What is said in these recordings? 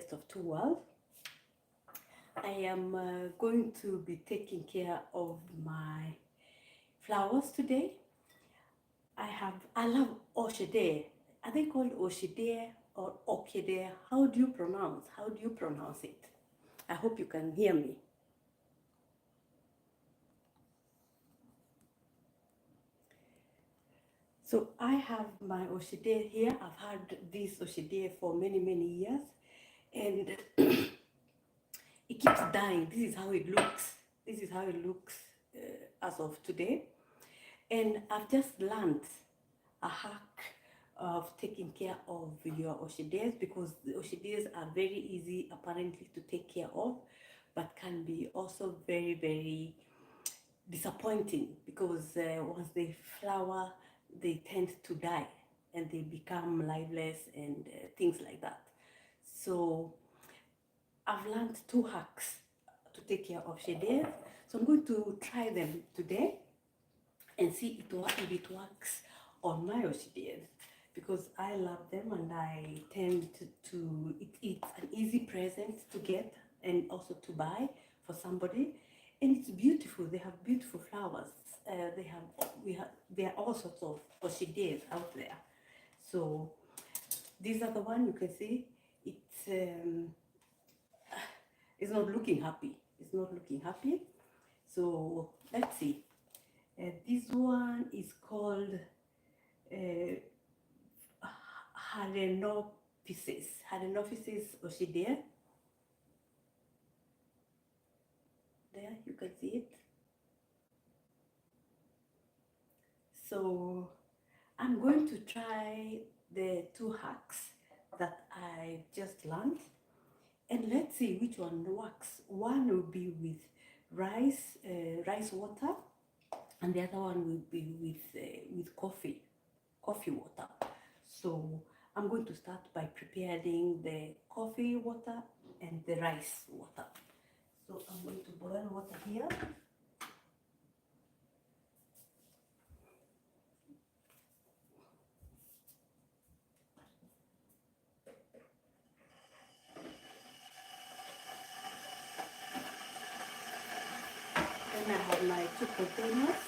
best of two worlds. I am going to be taking care of my flowers today. I love orchidea. Are they called orchidea or orchidea? How do you pronounce it? I hope you can hear me. So I have my orchidea here. I've had this orchidea for many years, and it keeps dying. This is how it looks. This is how it looks as of today. And I've just learned a hack of taking care of your orchideas, because the orchideas are very easy apparently to take care of, but can be also very disappointing, because once they flower they tend to die and they become lifeless and things like that. So I've learned two hacks to take care of orchideas. So I'm going to try them today and see if it works on my orchideas, because I love them and I tend to it's an easy present to get and also to buy for somebody, and it's beautiful. They have beautiful flowers. There are all sorts of orchideas out there. So these are the one you can see. It's not looking happy. It's not looking happy. So let's see. This one is called Harenophysis orchidea. There, you can see it. So I'm going to try the two hacks that I just learned, and let's see which one works. One will be with rice water, and the other one will be with coffee water. So I'm going to start by preparing the coffee water and the rice water. So I'm going to boil water here. Then I have my two containers.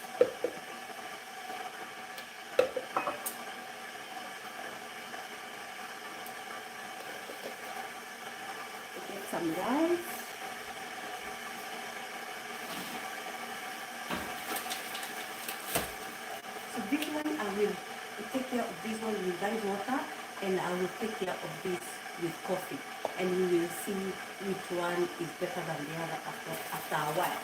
Get some rice. So this one I will take care of this one with rice water, and I will take care of this with coffee, and we will see which one is better than the other after a while.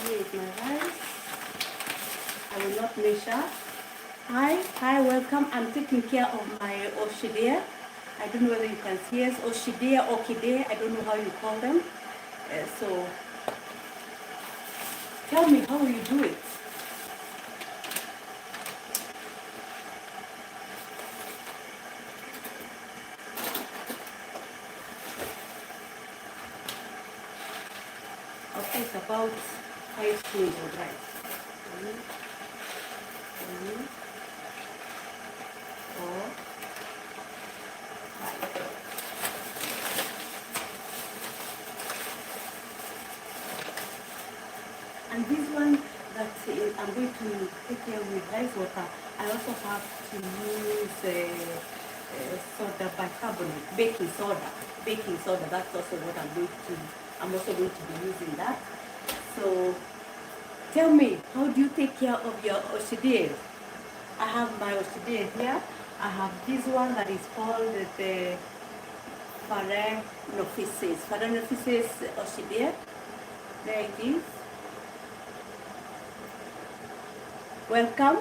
Here is my rice. I will not measure. Hi, welcome. I'm taking care of my orchidea. I don't know whether you can see us. Orchidea, I don't know how you call them. So tell me, how will you do it? Okay, it's about 5 spoons of rice. 4, 5. And this one that I'm going to take care with rice water, I also have to use soda bicarbonate, baking soda. That's also what I'm also going to be using that. So tell me, how do you take care of your orchideas? I have my orchidea here. I have this one that is called the Phalaenophysis orchidea. There it is. Welcome.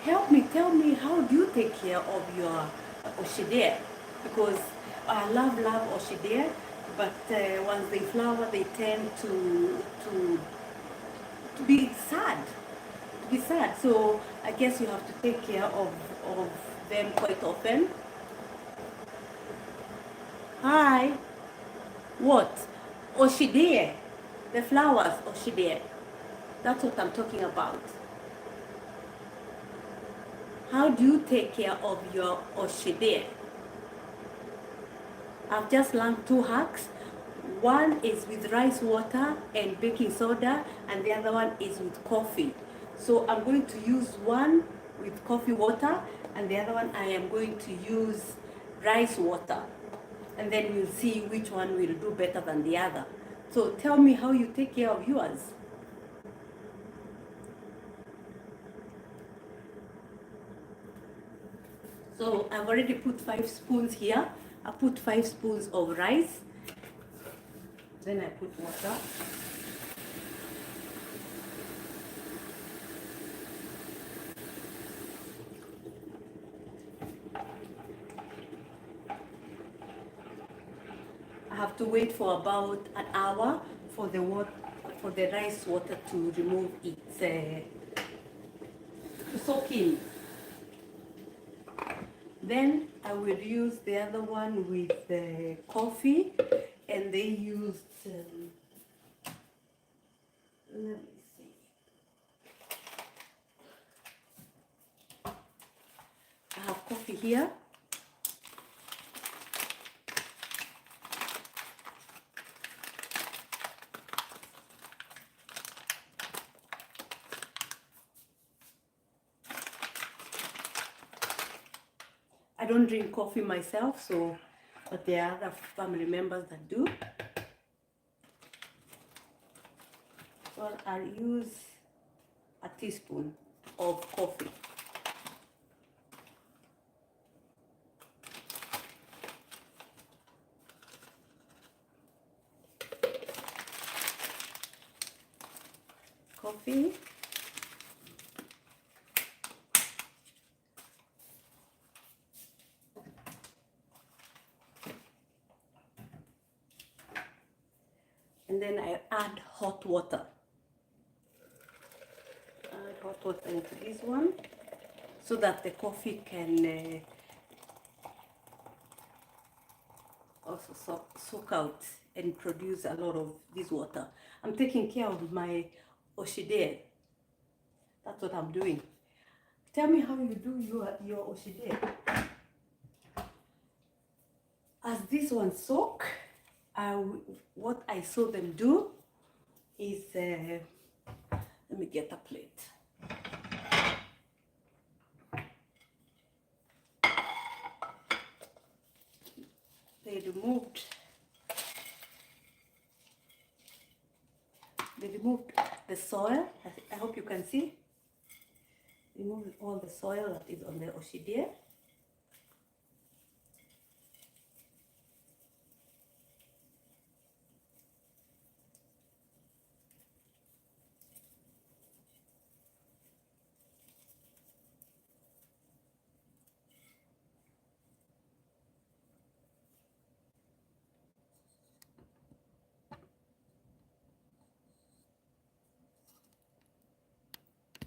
Tell me, how do you take care of your orchidea? Because I love orchidea, but once they flower, they tend to be sad. So I guess you have to take care of them quite often. Hi. What? Orchidea. The flowers orchidea. That's what I'm talking about. How do you take care of your orchidea? I've just learned 2 hacks. One is with rice water and baking soda, and the other one is with coffee. So I'm going to use one with coffee water, and the other one I am going to use rice water. And then we'll see which one will do better than the other. So tell me how you take care of yours. So I've already put 5 spoons here. I put 5 spoons of rice. Then I put water. I have to wait for about an hour for the rice water to remove its to soak in. Then I will use the other one with the coffee, and they used let me see. I have coffee here. I don't drink coffee myself, but there are other family members that do. So I'll use a teaspoon of coffee. Coffee. And then I add hot water. Add hot water into this one so that the coffee can also soak out and produce a lot of this water. I'm taking care of my orchidea. That's what I'm doing. Tell me how you do your orchidea. As this one soak, what I saw them do is, let me get a plate. They removed the soil. I hope you can see. Remove all the soil that is on the orchidea.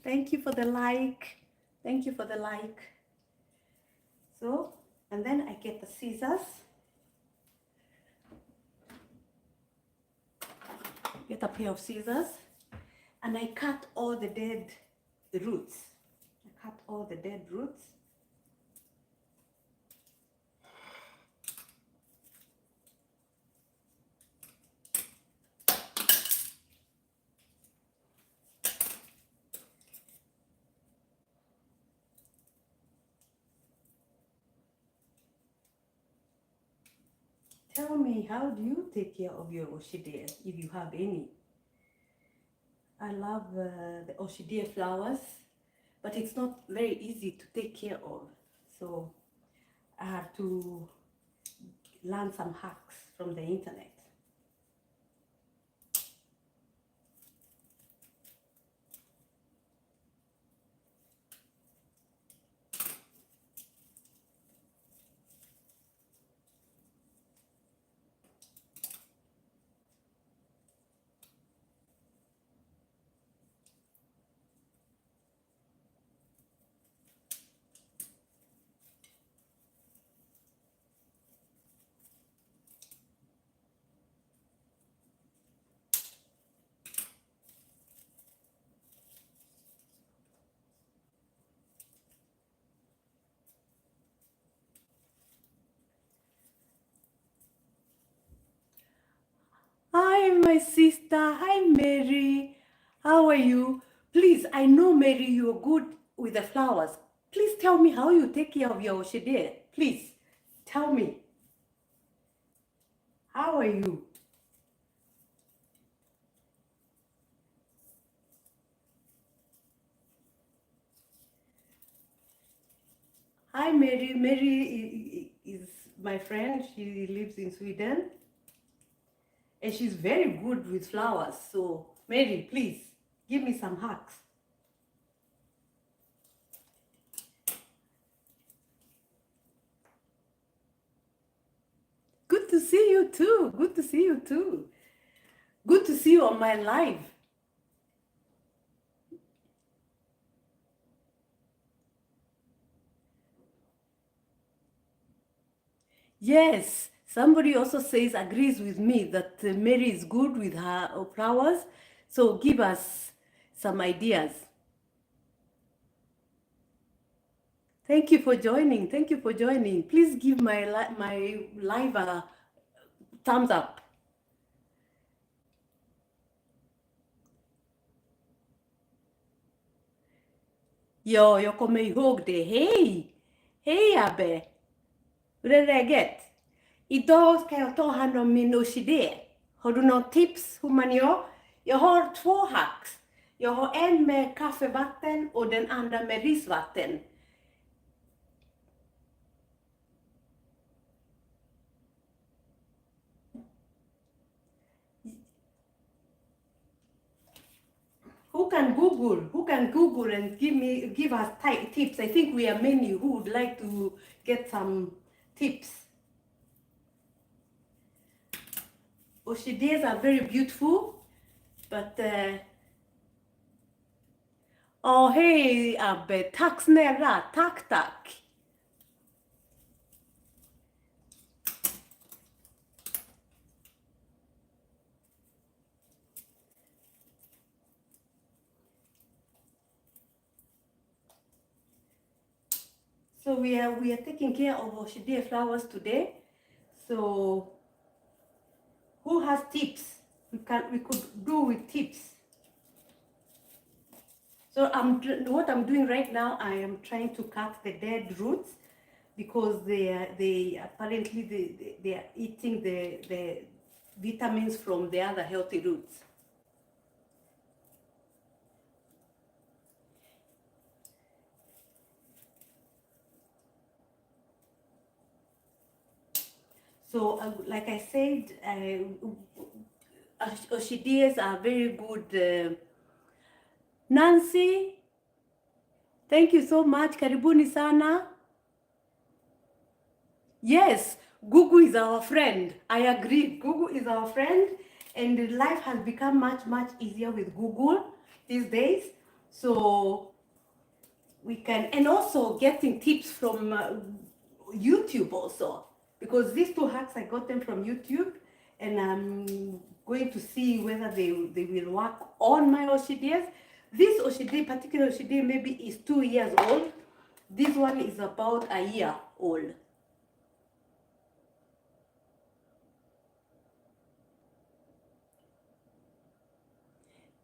Thank you for the like. Thank you for the like. So, and then I get the scissors. Get a pair of scissors, and I cut all the dead roots. I cut all the dead roots. Tell me, how do you take care of your orchidea, if you have any? I love the orchidea flowers, but it's not very easy to take care of. So I have to learn some hacks from the internet. Hi, my sister. Hi, Mary. How are you? Please, I know, Mary, you're good with the flowers. Please tell me how you take care of your orchidea. Please, tell me. How are you? Hi, Mary. Mary is my friend. She lives in Sweden. And she's very good with flowers. So, Mary, please, give me some hacks. Good to see you too. Good to see you too. Good to see you on my live. Yes, somebody also says, agrees with me that Mary is good with her flowers. So give us some ideas. Thank you for joining. Thank you for joining. Please give my live a thumbs up. Jag kommer ihåg det. Hej! Hej Abbe! Hur är läget? Idag ska jag ta hand om min orkidé. Har du något tips hur man gör? Jag har 2 hacks. Jag har en med kaffevatten och den andra med risvatten. Who can Google and give us tips? I think we are many who would like to get some tips. Orchideas are very beautiful, but oh hej Abbe, tack snälla, tack. So we are taking care of orchidea flowers today. So who has tips? We could do with tips. So what I'm doing right now, I am trying to cut the dead roots because they apparently they are eating the vitamins from the other healthy roots. So like I said, orchideas are very good. Nancy, thank you so much. Karibuni sana. Yes, Google is our friend. I agree. Google is our friend, and life has become much easier with Google these days. So we can, and also getting tips from YouTube also, because these 2 hacks I got them from YouTube, and I'm going to see whether they will work on my orchideas. This orchidea, particular orchidea, maybe is 2 years old. This one is about a year old.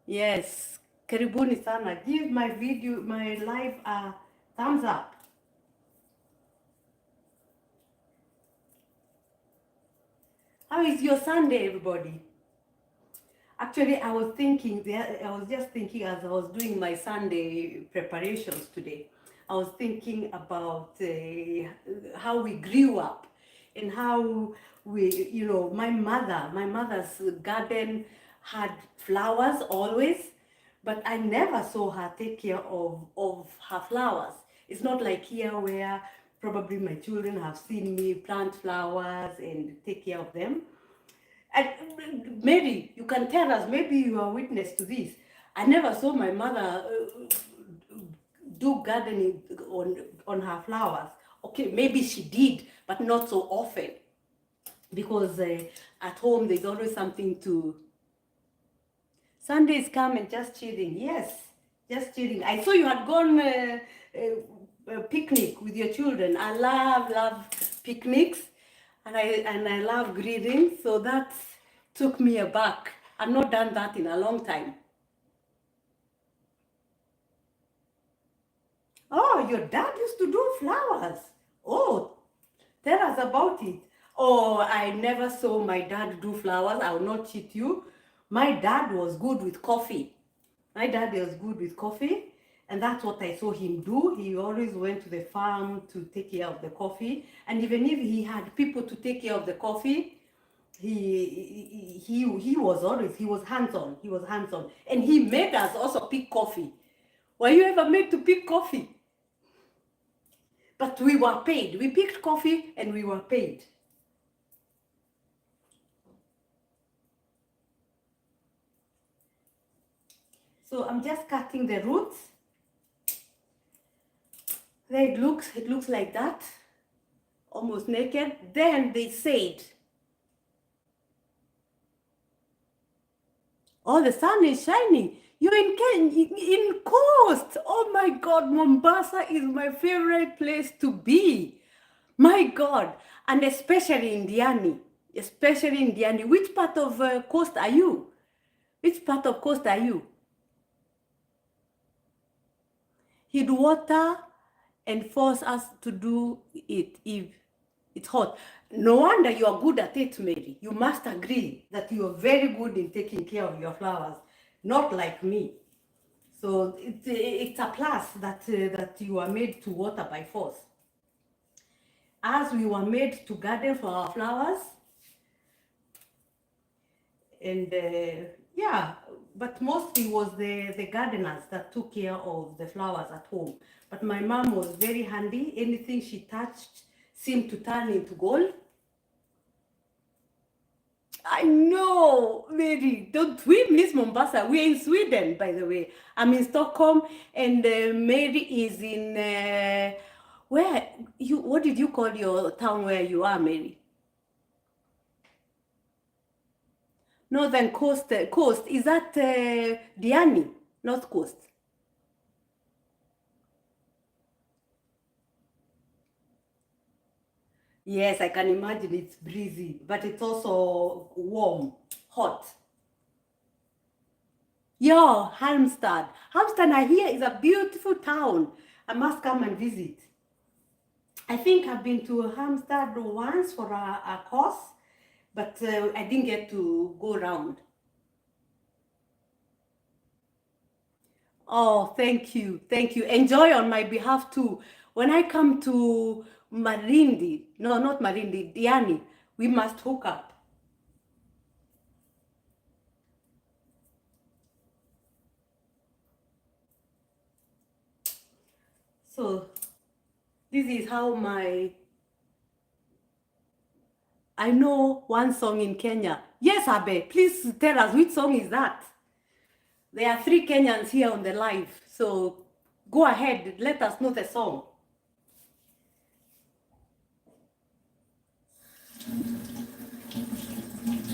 Yes, karibuni sana. Give my video, my live a thumbs up. How is your Sunday, everybody? Actually, I was just thinking as I was doing my Sunday preparations today, I was thinking about how we grew up and how we, my mother's garden had flowers always, but I never saw her take care of her flowers. It's not like here where probably my children have seen me plant flowers and take care of them. And Mary, you can tell us, maybe you are witness to this. I never saw my mother do gardening on her flowers. Okay, maybe she did, but not so often. Because at home there's always something to... Sundays come and just chilling. Yes, just chilling. I saw you had gone a picnic with your children. I love picnics. And I love greetings, so that's took me aback. I've not done that in a long time. Oh, your dad used to do flowers. Oh, tell us about it. Oh, I never saw my dad do flowers. I will not cheat you. My dad was good with coffee. My dad was good with coffee, and that's what I saw him do. He always went to the farm to take care of the coffee, and even if he had people to take care of the coffee, he was hands-on. He was hands-on, and he made us also pick coffee. Were you ever made to pick coffee? But we were paid. We picked coffee and we were paid. So I'm just cutting the roots. There it looks like that, almost naked. Then they said, oh, the sun is shining. You're in coast. Oh my God, Mombasa is my favorite place to be. My God, and especially in Diani. Especially in Diani. Which part of coast are you? Which part of coast are you? He'd water and force us to do it if it's hot. No wonder you are good at it, Mary. You must agree that you are very good in taking care of your flowers, not like me. So it's a plus that you are made to water by force. As we were made to garden for our flowers, and yeah, but mostly was the gardeners that took care of the flowers at home. But my mom was very handy. Anything she touched seemed to turn into gold. I know, Mary. Don't we miss Mombasa? We're in Sweden, by the way. I'm in Stockholm, and Mary is in where you? What did you call your town where you are, Mary? Northern Coast. Coast is that Diani? North Coast. Yes, I can imagine it's breezy, but it's also warm, hot. Yeah, Halmstad. Halmstad, I hear, is a beautiful town. I must come and visit. I think I've been to Halmstad once for a course, but I didn't get to go around. Oh, thank you. Thank you. Enjoy on my behalf too. When I come to Marindi, no, not Marindi, Diani, we must hook up. So this is how I know one song in Kenya. Yes, Abe, please tell us which song is that? There are 3 Kenyans here on the live, so go ahead, let us know the song.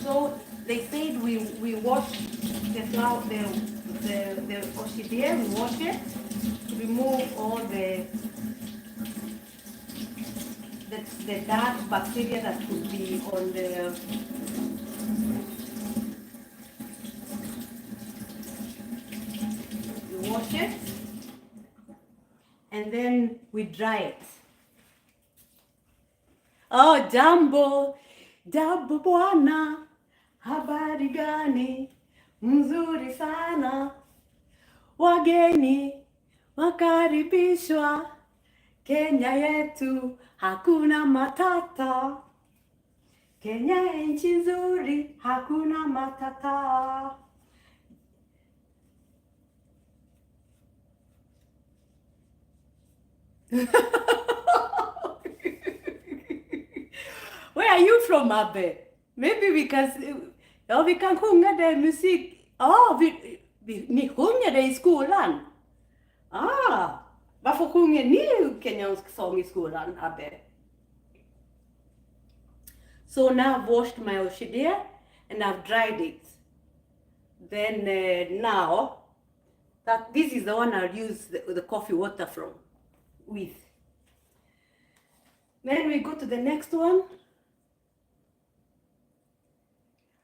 So they said we wash the flower, the orchidea, we wash it, remove all the dark bacteria that could be on the we wash it, and then we dry it. Oh, jambo bwana, habari gani? Mzuri sana, wageni wakaribishwa, Kenya yetu hakuna matata, Kenya nchi nzuri hakuna matata. Where are you from, Abe? Maybe because vi kan sjunga den musik. Ni sjunger det i skolan? Varför sjunger ni kenyansk sång i skolan, Abe? So now I've washed my orchidea and I've dried it. Then now, this is the one I'll use the coffee water with. Then we go to the next one.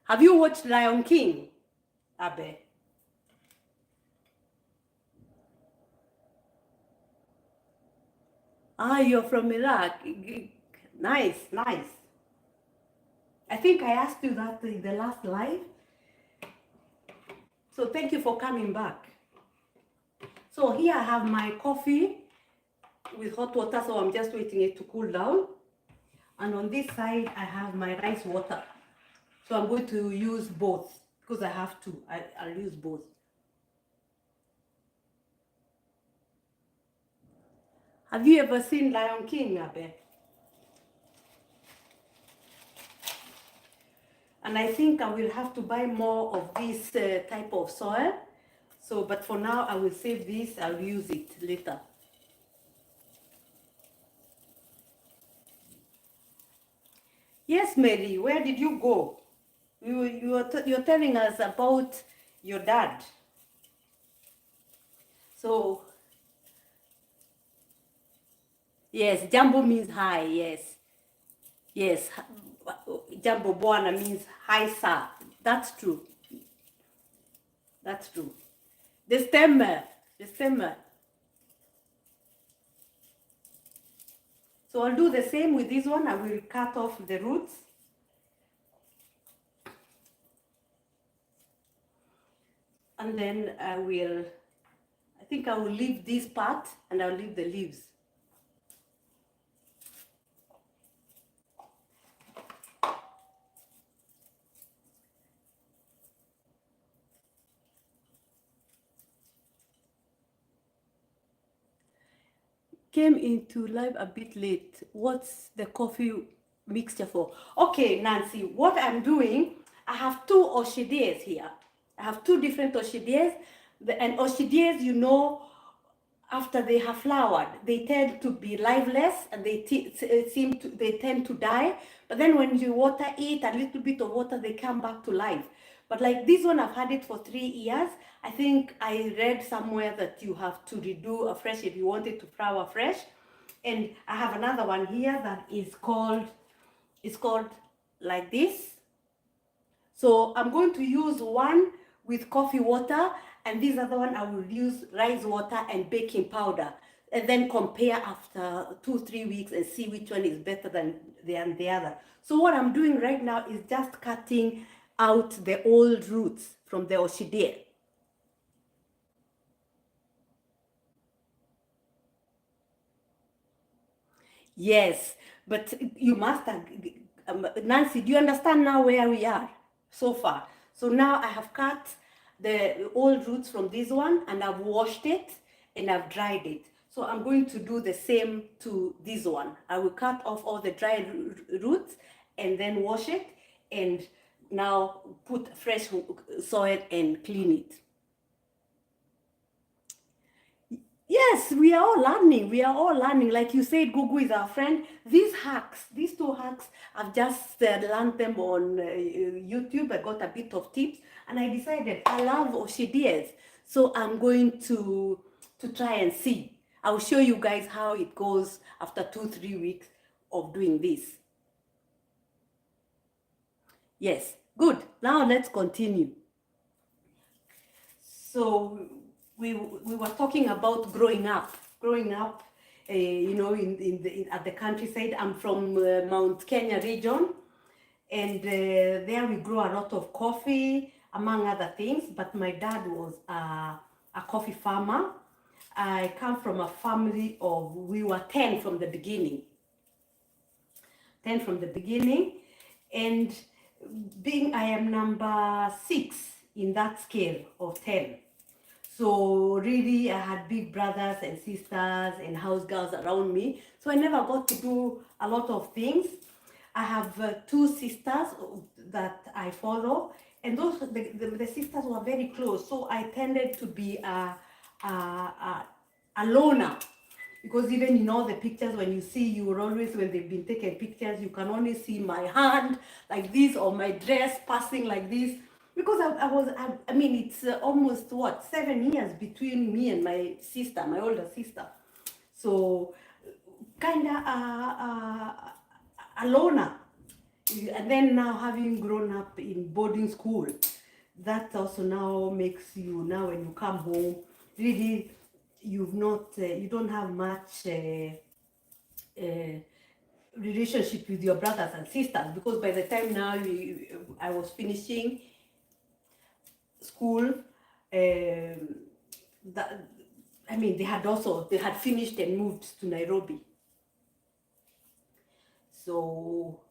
Have you watched Lion King, Abe? Ah, you're from Iraq. Nice, nice. I think I asked you that in the last live. So thank you for coming back. So here I have my coffee with hot water, so I'm just waiting it to cool down. And on this side, I have my rice water. So I'm going to use both because I have to. I'll use both. Have you ever seen Lion King, Abe? And I think I will have to buy more of this type of soil. So, but for now, I will save this. I'll use it later. Yes, Mary, where did you go? You're telling us about your dad. So, yes, Jambo means hi, yes. Yes, Jambo Bwana means hi, sir. That's true. That's true. The stemmer. So I'll do the same with this one. I will cut off the roots. And then I think I will leave this part and I'll leave the leaves. Came into live a bit late. What's the coffee mixture for? Okay, Nancy, what I'm doing, I have two orchideas here. I have two different orchideas. And orchideas, you know, after they have flowered, they tend to be liveless and they tend to die. But then when you water it, a little bit of water, they come back to life. But like this one, I've had it for 3 years. I think I read somewhere that you have to redo afresh if you want it to flower fresh. And I have another one here that is called like this. So I'm going to use one with coffee water, and this other one I will use rice water and baking powder, and then compare after 2-3 weeks and see which one is better than the other. So what I'm doing right now is just cutting out the old roots from the orchidea. Yes, but you must, Nancy, do you understand now where we are so far? So now I have cut the old roots from this one and I've washed it and I've dried it. So I'm going to do the same to this one. I will cut off all the dry roots and then wash it and now put fresh soil and clean it. Yes, we are all learning. We are all learning. Like you said, Google is our friend. These two hacks, I've just learned them on YouTube. I got a bit of tips and I decided I love orchideas. So I'm going to try and see. I'll show you guys how it goes after 2-3 weeks of doing this. Yes, good. Now let's continue. So we were talking about growing up, you know, at the countryside. I'm from Mount Kenya region, and there we grow a lot of coffee, among other things. But my dad was a coffee farmer. I come from a family of, we were 10 from the beginning. 10 from the beginning, and I am number 6 in that scale of 10. So really, I had big brothers and sisters and house girls around me. So I never got to do a lot of things. I have 2 sisters that I follow, and those the sisters were very close. So I tended to be a loner, because even in all the pictures, when you see, you will always, when they've been taking pictures, you can only see my hand like this or my dress passing like this. Because I mean, it's almost, what, 7 years between me and my sister, my older sister. So, kind of a loner. And then now having grown up in boarding school, that also now makes you, now when you come home, really you've not, you don't have much relationship with your brothers and sisters, because by the time now I was finishing school, that, I mean, they had finished and moved to Nairobi. So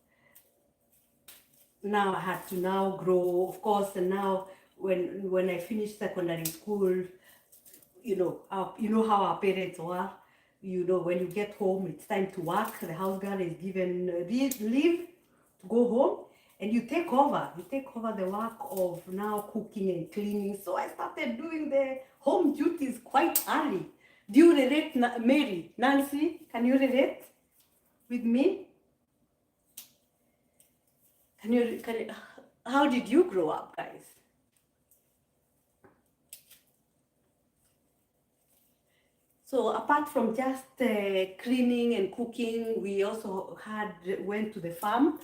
now I had to now grow, of course, and now when I finished secondary school, you know how our parents were. You know, when you get home, it's time to work. The house girl is given leave to go home, and you take over the work of now cooking and cleaning. So I started doing the home duties quite early. Do you relate, Mary? Nancy, can you relate with me? Can you, how did you grow up, guys? So apart from just cleaning and cooking, we also went to the farm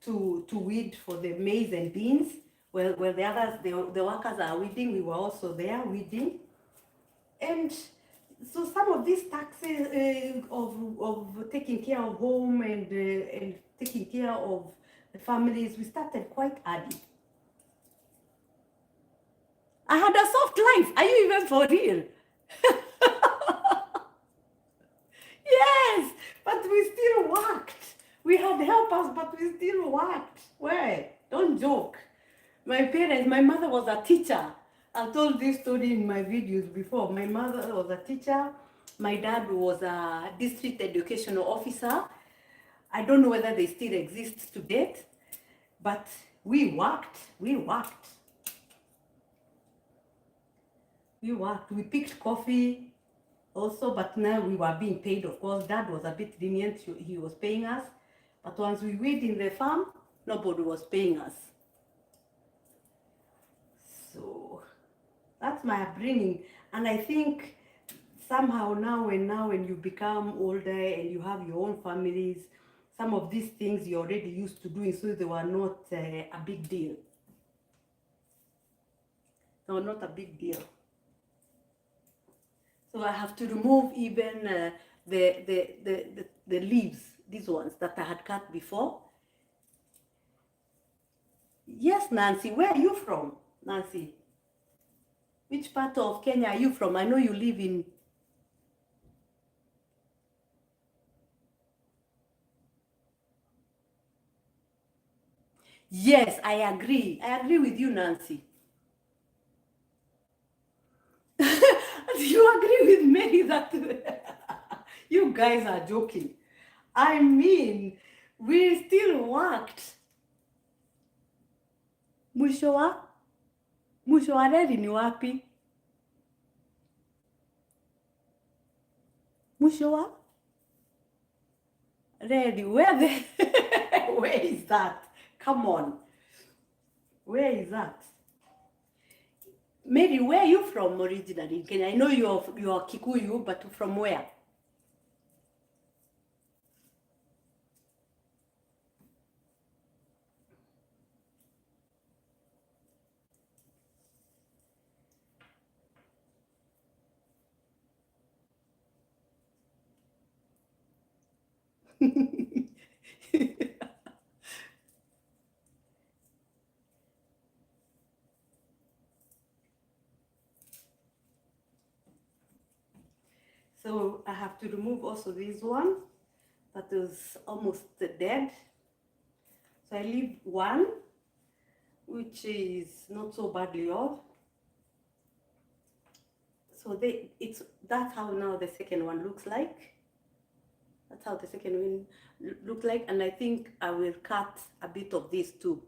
to weed for the maize and beans. Well, the others, the workers are weeding, we were also there weeding. And so some of these taxes of taking care of home and taking care of the families, we started quite early. I had a soft life. Are you even for real? Yes, but we still worked. We had helpers, but we still worked. Where? Don't joke. My mother was a teacher. I've told this story in my videos before. My mother was a teacher. My dad was a district educational officer. I don't know whether they still exist to date, but we worked. We picked coffee also, but now we were being paid, of course. Dad was a bit lenient, he was paying us. But once we weed in the farm, nobody was paying us. So that's my upbringing. And I think somehow now when you become older and you have your own families, some of these things you're already used to doing, so they were not a big deal. They were not a big deal. So I have to remove even the leaves, these ones that I had cut before. Yes, Nancy, where are you from, Nancy? Which part of Kenya are you from? I know you live in... Yes, I agree. I agree with you, Nancy. You agree with me that you guys are joking. I mean, we still worked. Mwisho wa reli ni wapi? Mwisho wa reli, where is that? Come on. Where is that? Mary, where are you from originally in Kenya? I know you're Kikuyu, but from where? So I have to remove also this one that is almost dead. So I leave one, which is not so badly off. So that's how now the second one looks like. That's how the second one looks like, and I think I will cut a bit of this too.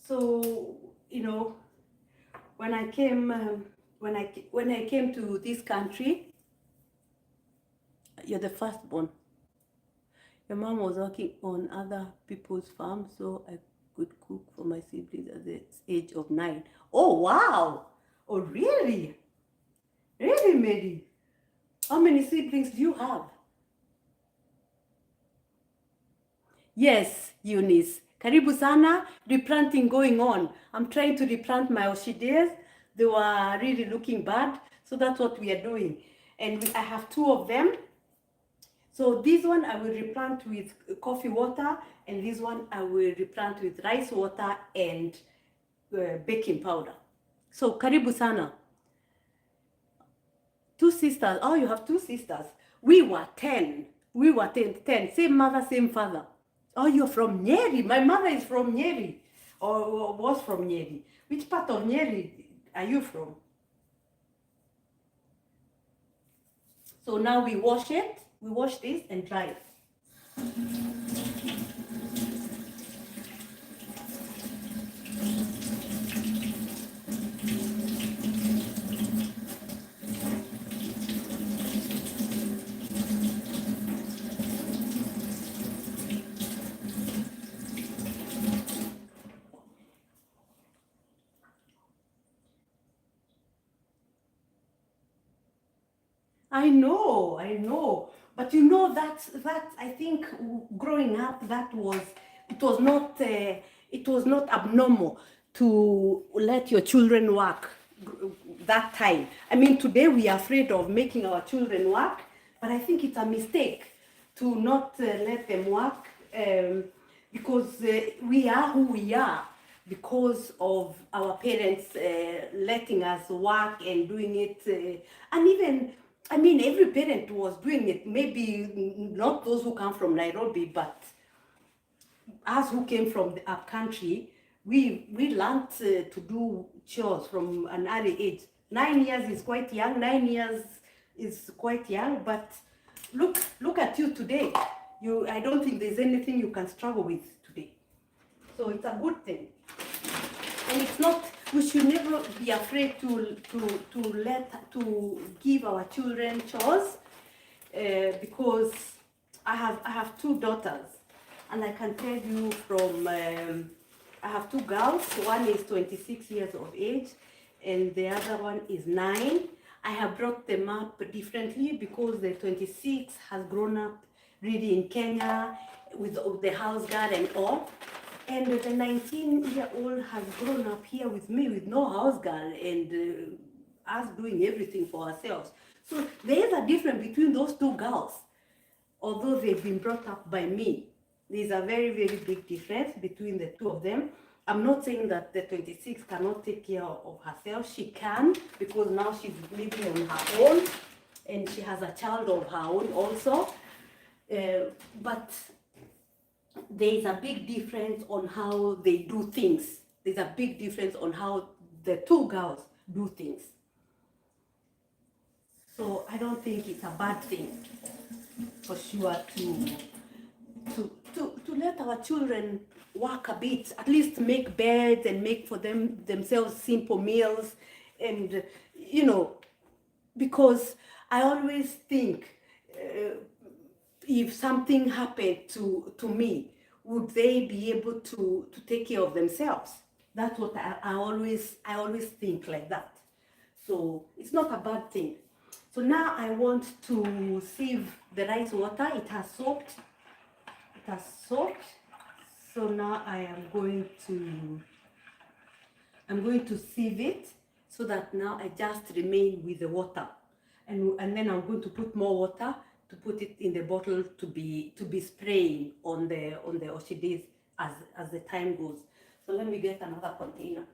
So, you know, when I came to this country, you're the firstborn. Your mom was working on other people's farms, so I could cook for my siblings at the age of 9. Oh, wow. Oh, really? Really, Mary? How many siblings do you have? Yes, Eunice. Karibu sana. Replanting going on. I'm trying to replant my orchideas. They were really looking bad. So that's what we are doing. And I have 2 of them. So this one I will replant with coffee water, and this one I will replant with rice water and baking powder. So karibu sana. 2 sisters. Oh, you have 2 sisters. We were 10. We were 10. Same mother, same father. Oh, you're from Nyeri. My mother is from Nyeri, or was from Nyeri. Which part of Nyeri are you from? So now we wash it. We wash this and dry it. I know. But you know that I think growing up it was not abnormal to let your children work that time. I mean, today we are afraid of making our children work, but I think it's a mistake to not let them work, because we are who we are because of our parents letting us work and doing it, and even, I mean, every parent was doing it, maybe not those who come from Nairobi, but us who came from the upcountry, we learned to do chores from an early age. 9 years is quite young. 9 years is quite young, but look at you today. I don't think there's anything you can struggle with today. So it's a good thing. And it's not, we should never be afraid to give our children chores, because I have 2 daughters, and I can tell you from I have 2 girls. One is 26 years of age, and the other one is 9. I have brought them up differently because the 26 has grown up really in Kenya with the house girl and all. And the 19-year-old has grown up here with me with no house girl, and us doing everything for ourselves. So there is a difference between those 2 girls. Although they've been brought up by me, there's a very, very big difference between the 2 of them. I'm not saying that the 26 cannot take care of herself. She can, because now she's living on her own, and she has a child of her own also. But there is a big difference on how they do things. There's a big difference on how the 2 girls do things. So I don't think it's a bad thing, for sure, to let our children work a bit, at least make beds and make for themselves simple meals. And because I always think, if something happened to me, would they be able to take care of themselves? That's what I always think like that. So it's not a bad thing. So now I want to sieve the rice water. It has soaked. So now I am going to sieve it, so that now I just remain with the water, and then I'm going to put more water to put it in the bottle to be spraying on the orchideas as the time goes. So let me get another container.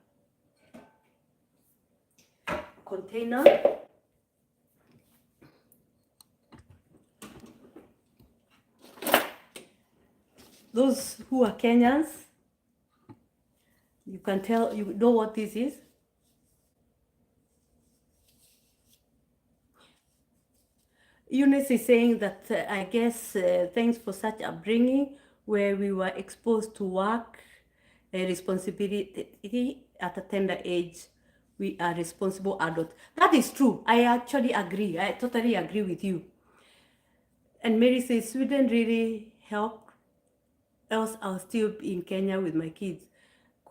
Those who are Kenyans, you can tell, you know what this is. Eunice is saying that, I guess, thanks for such upbringing where we were exposed to work, responsibility at a tender age. We are responsible adults. That is true. I actually agree. I totally agree with you. And Mary says, Sweden really helped, else I'll still be in Kenya with my kids.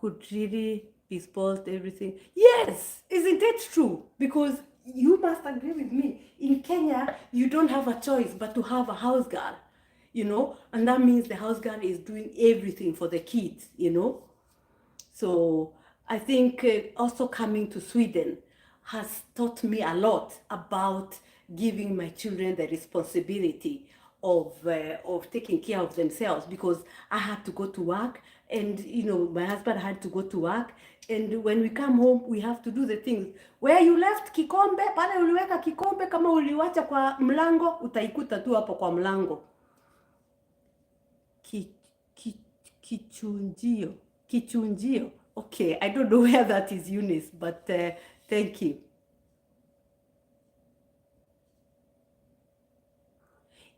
could really be spoiled everything. Yes, isn't it true? Because you must agree with me. In Kenya, you don't have a choice but to have a house girl, and that means the house girl is doing everything for the kids. So I think also coming to Sweden has taught me a lot about giving my children the responsibility of taking care of themselves, because I had to go to work, and my husband had to go to work, and when we come home we have to do the things. Where you left kikombe pale, uliweka kikombe, kama uliwacha kwa mlango utaikuta tu hapo kwa mlango. Kichunjio. Okay, I don't know where that is, Eunice, but thank you.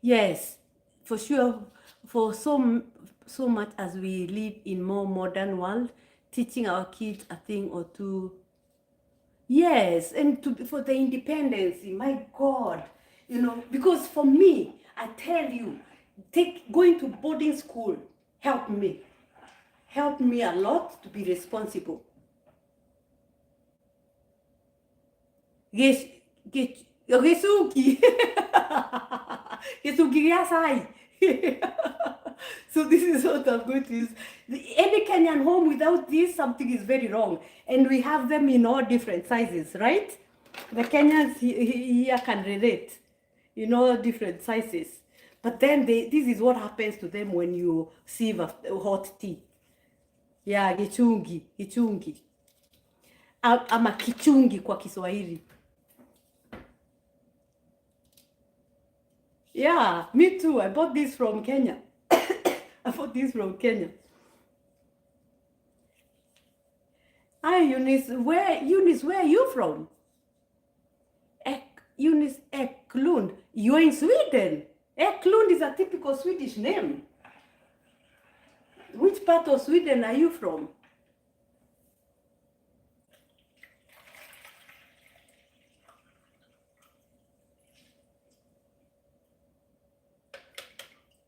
Yes, for sure. For so much as we live in more modern world, teaching our kids a thing or two. Yes, and for the independence, my God, because for me, I tell you, going to boarding school helped me a lot to be responsible. Gesuki Gesuki. So this is what I'm going to use. Any Kenyan home without this, something is very wrong. And we have them in all different sizes, right? The Kenyans here can relate, different sizes. But then this is what happens to them when you sieve a hot tea. Yeah, gichungi. Ama kichungi kwa Kiswahili. Yeah, me too. I bought this from Kenya. Hi, Eunice. Where are you from? Eunice Eklund. You're in Sweden. Eklund is a typical Swedish name. Which part of Sweden are you from?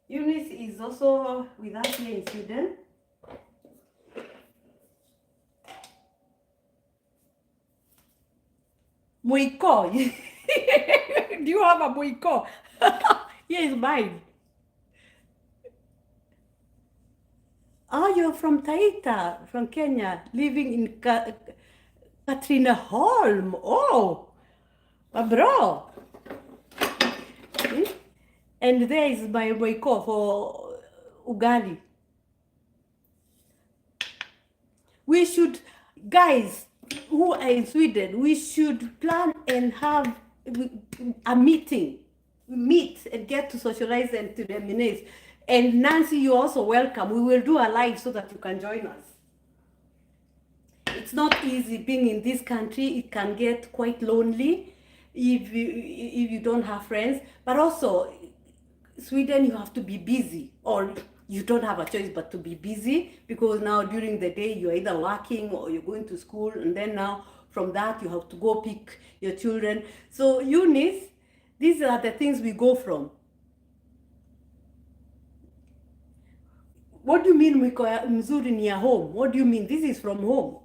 Eunice is also with us here in Sweden. Muiko. Do you have a muiko? Here is mine. Oh, you're from Taita, from Kenya, living in Katrineholm. Oh, bra. And there is my muiko for ugali. We should, guys who are in Sweden, we should plan and have a meet and get to socialize and to reminisce. And Nancy, you're also welcome. We will do a live so that you can join us. It's not easy being in this country. It can get quite lonely if you don't have friends. But also, Sweden, you have to be busy, or you don't have a choice but to be busy, because now during the day you're either working or you're going to school, and then now from that you have to go pick your children. So Eunice, these are the things we go from. What do you mean mwiko mzuri ni ya home? What do you mean? This is from home.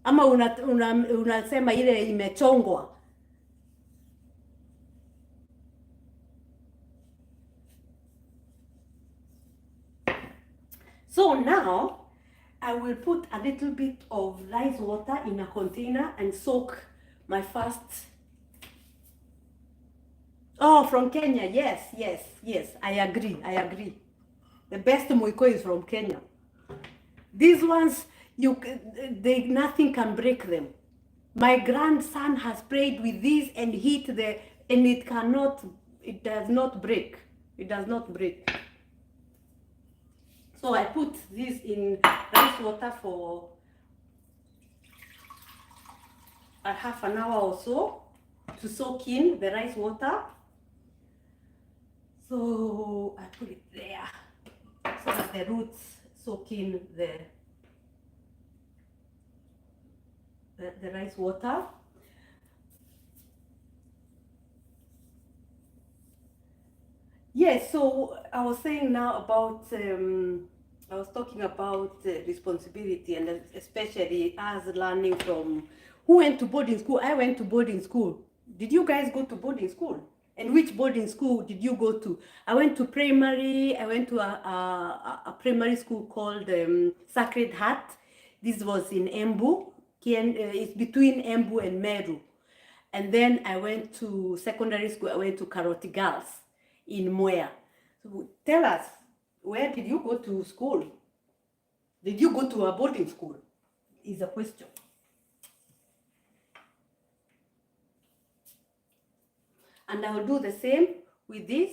Ama unasema ile imechongwa? So now I will put a little bit of rice water in a container and soak my first. Oh, from Kenya. Yes. I agree. The best muiko is from Kenya. These ones, nothing can break them. My grandson has played with these and and it does not break. It does not break. So I put this in rice water for a half an hour or so to soak in the rice water. So I put it there so that the roots soak in the rice water. Yes, so I was saying now about I was talking about responsibility, and especially us learning from who went to boarding school. I went to boarding school. Did you guys go to boarding school? And which boarding school did you go to? I went to primary. I went to a primary school called Sacred Heart. This was in Embu. It's between Embu and Meru. And then I went to secondary school. I went to Karoti Girls in Mwea. So tell us, where did you go to school? Did you go to a boarding school? Is a question. And I'll do the same with this.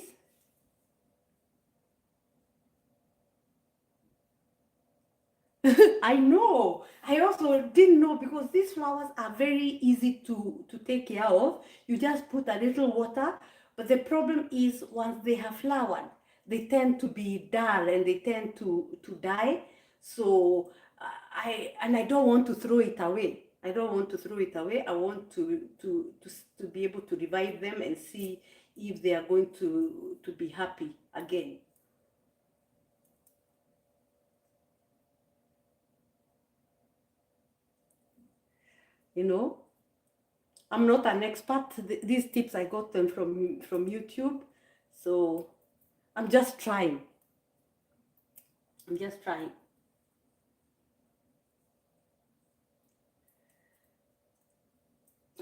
I know. I also didn't know, because these flowers are very easy to take care of. You just put a little water. But the problem is, once they have flowered, they tend to be dull and they tend to die. So I don't want to throw it away. I don't want to throw it away. I want to be able to revive them and see if they are going to be happy again. You know, I'm not an expert. These tips, I got them from YouTube. So I'm just trying. I'm just trying.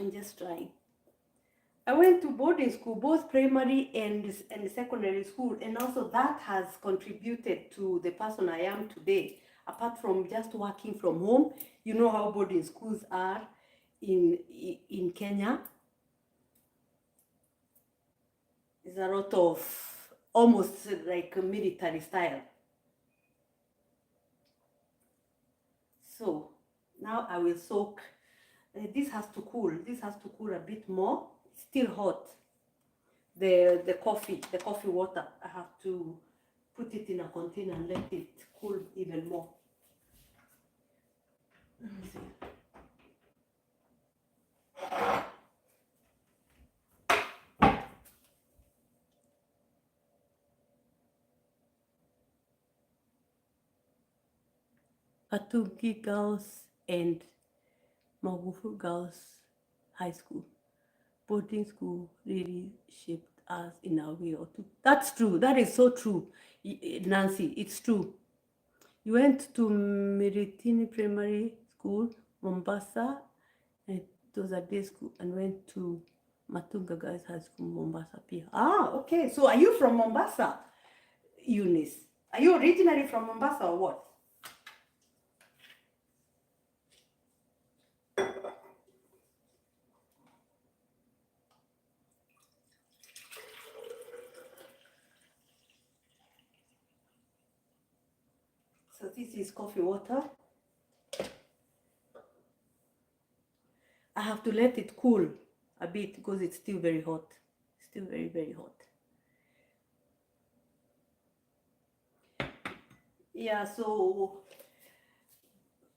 I'm just trying. I went to boarding school, both primary and secondary school, and also that has contributed to the person I am today. Apart from just working from home, you know how boarding schools are in Kenya. There's a lot of almost like a military style. So now I will soak. This has to cool. This has to cool a bit more. It's still hot. The coffee water, I have to put it in a container and let it cool even more. Let me see. Patungi Girls and Magufu Girls High School. Boarding school really shaped us in a way or two. That's true. That is so true, Nancy. It's true. You went to Miritini Primary School, Mombasa, and it was a day school, and went to Matunga Girls High School, Mombasa. Pia. Ah, okay. So are you from Mombasa, Eunice? Are you originally from Mombasa or what? So this is coffee water. I have to let it cool a bit because it's still very hot. Still very, very hot. Yeah, so,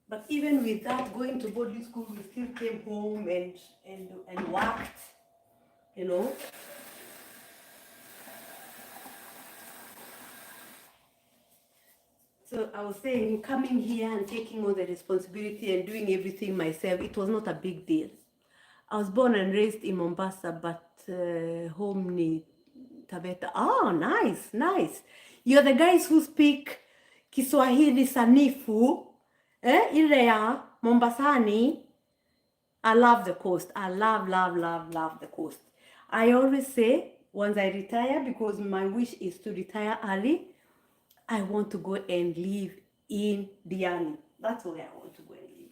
but even with that, going to boarding school, we still came home and worked, you know. So I was saying, coming here and taking all the responsibility and doing everything myself, it was not a big deal. I was born and raised in Mombasa, but home ni Taveta. Oh, nice, nice. You're the guys who speak Kiswahili sanifu, ile ya Mombasani. I love the coast. I love the coast. I always say, once I retire, because my wish is to retire early, I want to go and live in Diani. That's where I want to go and live.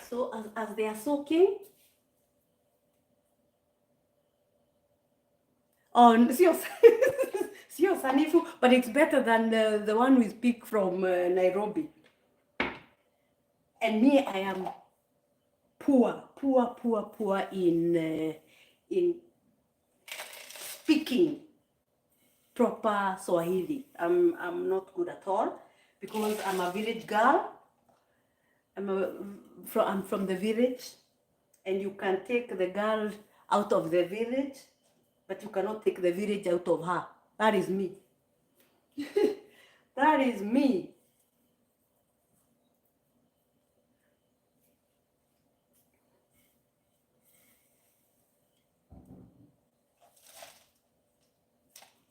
So as they are soaking, on sio sanifu, but it's better than the one we speak from Nairobi. And me, I am poor in speaking proper Swahili. I'm not good at all because I'm a village girl. I'm from the village, and you can take the girl out of the village, but you cannot take the village out of her. That is me. That is me.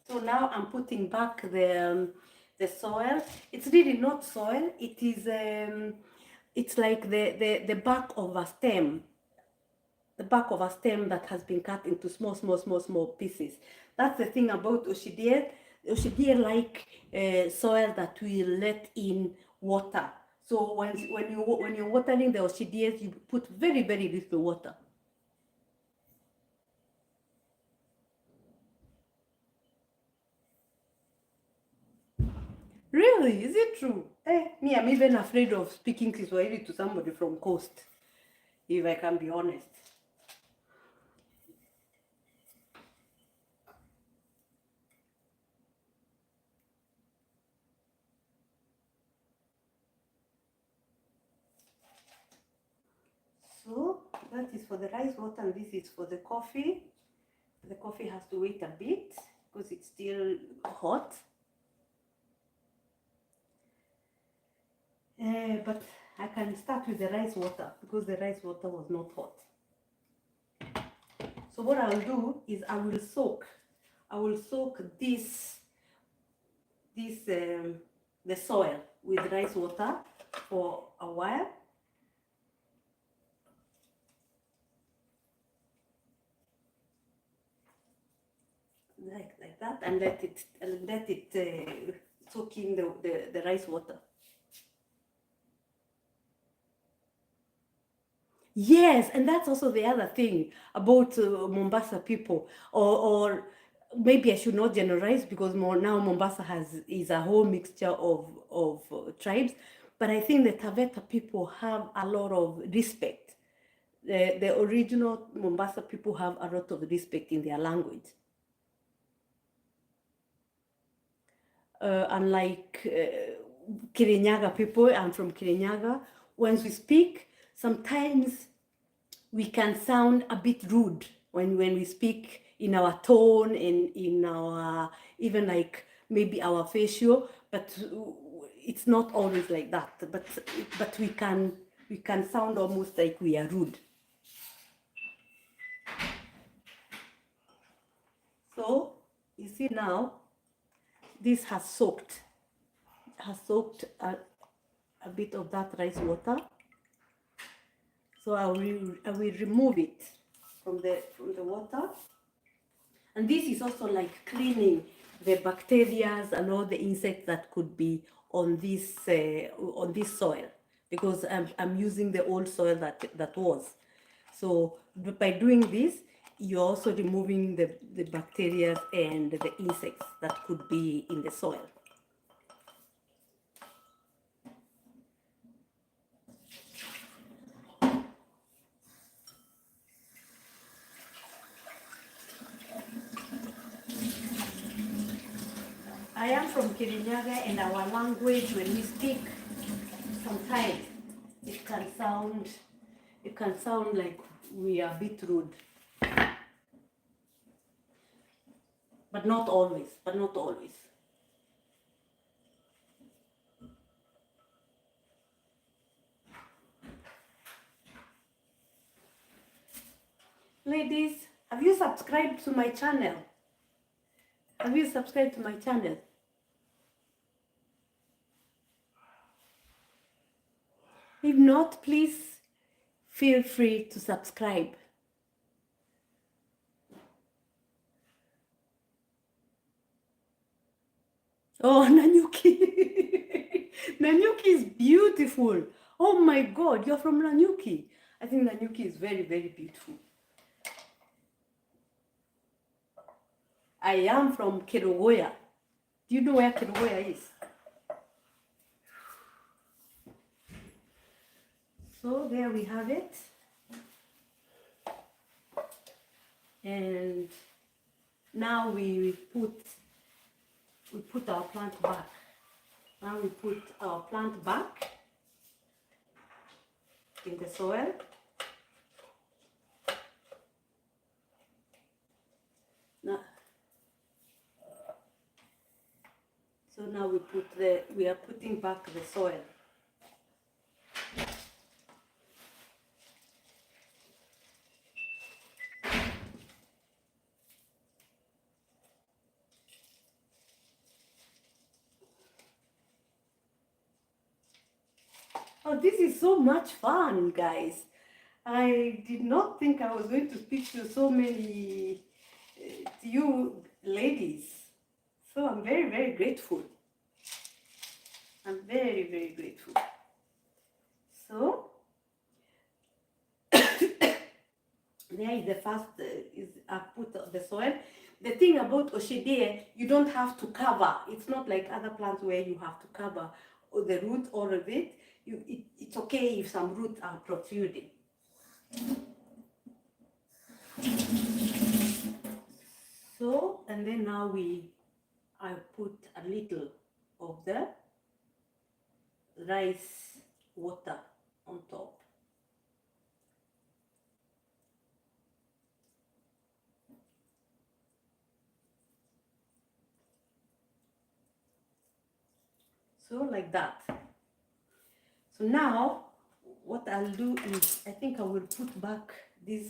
So now I'm putting back the soil. It's really not soil. It is it's like the back of a stem. The back of a stem that has been cut into small pieces. That's the thing about orchidea. Orchidea like soil that will let in water. So when you're watering the orchideas, you put very little water. Really? Is it true? Me, I'm even afraid of speaking Kiswahili to somebody from coast, if I can be honest. So that is for the rice water, and this is for the coffee. The coffee has to wait a bit because it's still hot. But I can start with the rice water because the rice water was not hot. So what I'll do is I will soak this the soil with rice water for a while. Like that, and let it soak in the rice water. Yes, and that's also the other thing about Mombasa people, or maybe I should not generalize because now Mombasa is a whole mixture of tribes, but I think the Taveta people have a lot of respect. The original Mombasa people have a lot of respect in their language. Unlike Kirinyaga people, I'm from Kirinyaga, once we speak, sometimes we can sound a bit rude when we speak in our tone and in our, even like maybe our facial, but it's not always like that. But we can sound almost like we are rude. So you see now, this has soaked a bit of that rice water. So I will remove it from the water. And this is also like cleaning the bacteria and all the insects that could be on this soil, because I'm using the old soil that was. So by doing this, you're also removing the bacteria and the insects that could be in the soil. I am from Kirinyaga, and our language, when we speak, sometimes it can sound like we are a bit rude. But not always. Ladies, have you subscribed to my channel? Have you subscribed to my channel? If not, please feel free to subscribe. Oh, Nanyuki. Nanyuki is beautiful. Oh my God, you're from Nanyuki. I think Nanyuki is very beautiful. I am from Kerugoya. Do you know where Kerugoya is? So there we have it. And now we put put our plant back. Now we put our plant back in the soil. Now, so now we are putting back the soil. Oh, this is so much fun, guys. I did not think I was going to speak to so many to you ladies. So I'm very, very grateful. I'm very, very grateful. So there is the first, I put the soil. The thing about orchidea, you don't have to cover. It's not like other plants where you have to cover the root, all of it. It's okay if some roots are protruding. So, and then now I put a little of the rice water on top. So like that. So now what I'll do is I think I will put back the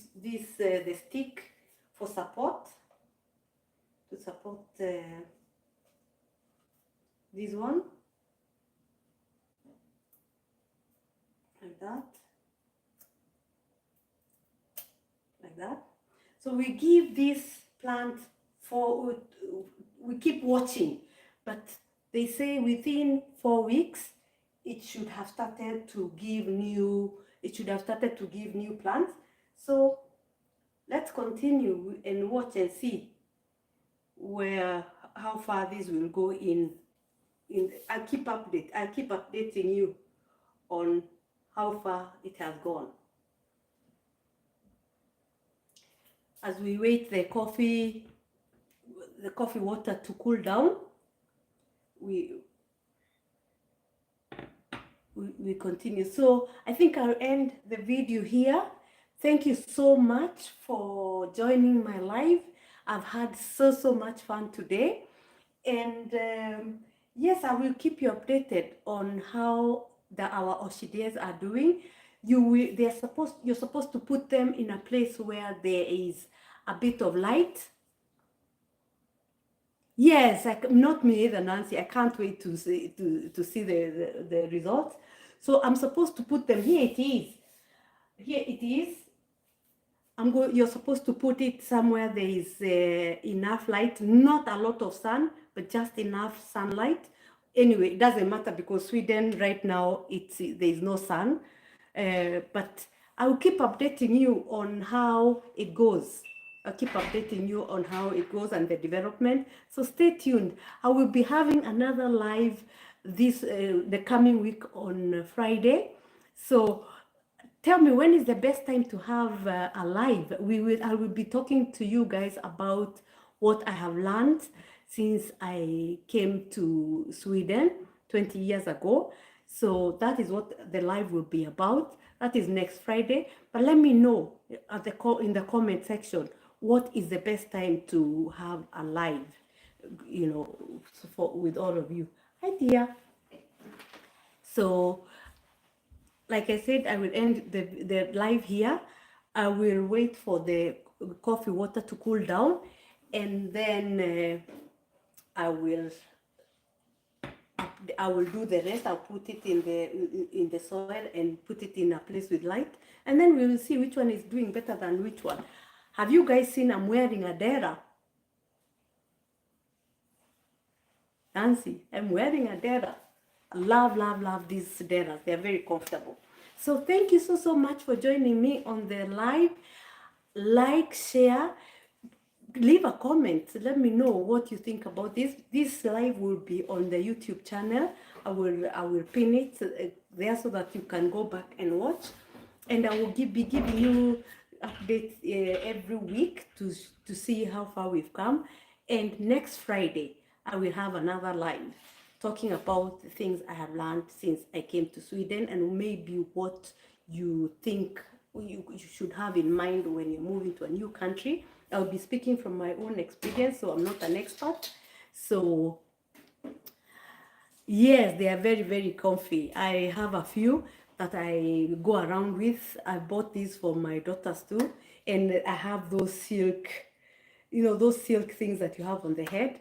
stick for support, to support this one, like that, like that. So we give this plant we keep watching, but they say within 4 weeks it should have started to give new plants. So let's continue and watch and see how far this will go in. I'll keep updating you on how far it has gone. As we wait the coffee water to cool down, we continue. So I think I'll end the video here. Thank you so much for joining my live. I've had so much fun today, and yes, I will keep you updated on how our orchideas are doing. You're supposed to put them in a place where there is a bit of light. Yes, not me either, Nancy. I can't wait to see the results. So I'm supposed to put them here. It is. Here it is. You're supposed to put it somewhere there is enough light, not a lot of sun, but just enough sunlight. Anyway, it doesn't matter because Sweden right now there is no sun. But I will keep updating you on how it goes. I'll keep updating you on how it goes and the development. So stay tuned. I will be having another live the coming week on Friday. So tell me, when is the best time to have a live? I will be talking to you guys about what I have learned since I came to Sweden 20 years ago. So that is what the live will be about. That is next Friday. But let me know in the comment section what is the best time to have a live, with all of you. Hi, dear. So, like I said, I will end the live here. I will wait for the coffee water to cool down, and then I will do the rest. I'll put it in the soil and put it in a place with light, and then we will see which one is doing better than which one. Have you guys seen I'm wearing a dera? Nancy, I'm wearing a dera. I love these deras. They're very comfortable. So thank you so much for joining me on the live. Like, share, leave a comment. Let me know what you think about this. This live will be on the YouTube channel. I will pin it there so that you can go back and watch. And I will be giving you updates every week to see how far we've come. And next Friday, I will have another live talking about the things I have learned since I came to Sweden, and maybe what you think you should have in mind when you're moving to a new country. I'll be speaking from my own experience, so I'm not an expert. So yes, they are very, very comfy. I have a few that I go around with. I bought these for my daughters too. And I have those silk, those silk things that you have on the head.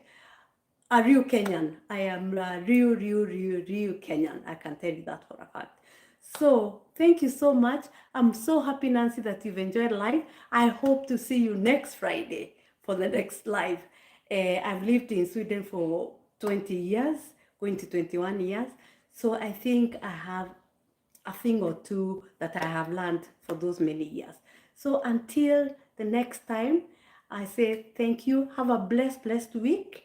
A real Kenyan. I am a real Kenyan. I can tell you that for a fact. So thank you so much. I'm so happy, Nancy, that you've enjoyed live. I hope to see you next Friday for the next live. I've lived in Sweden for 20 years, going to 21 years. So I think I have a thing or two that I have learned for those many years. So until the next time, I say thank you. Have a blessed week,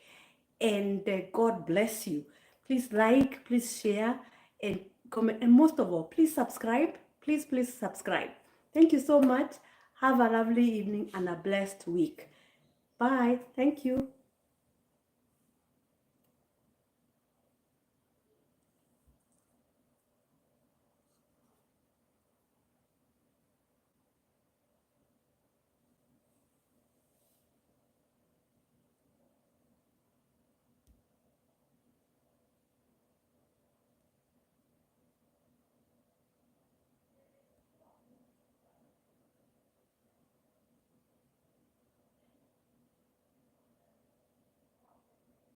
and God bless you. Please like, please share, and comment, and most of all, please subscribe. Please subscribe. Thank you so much. Have a lovely evening and a blessed week. Bye. Thank you.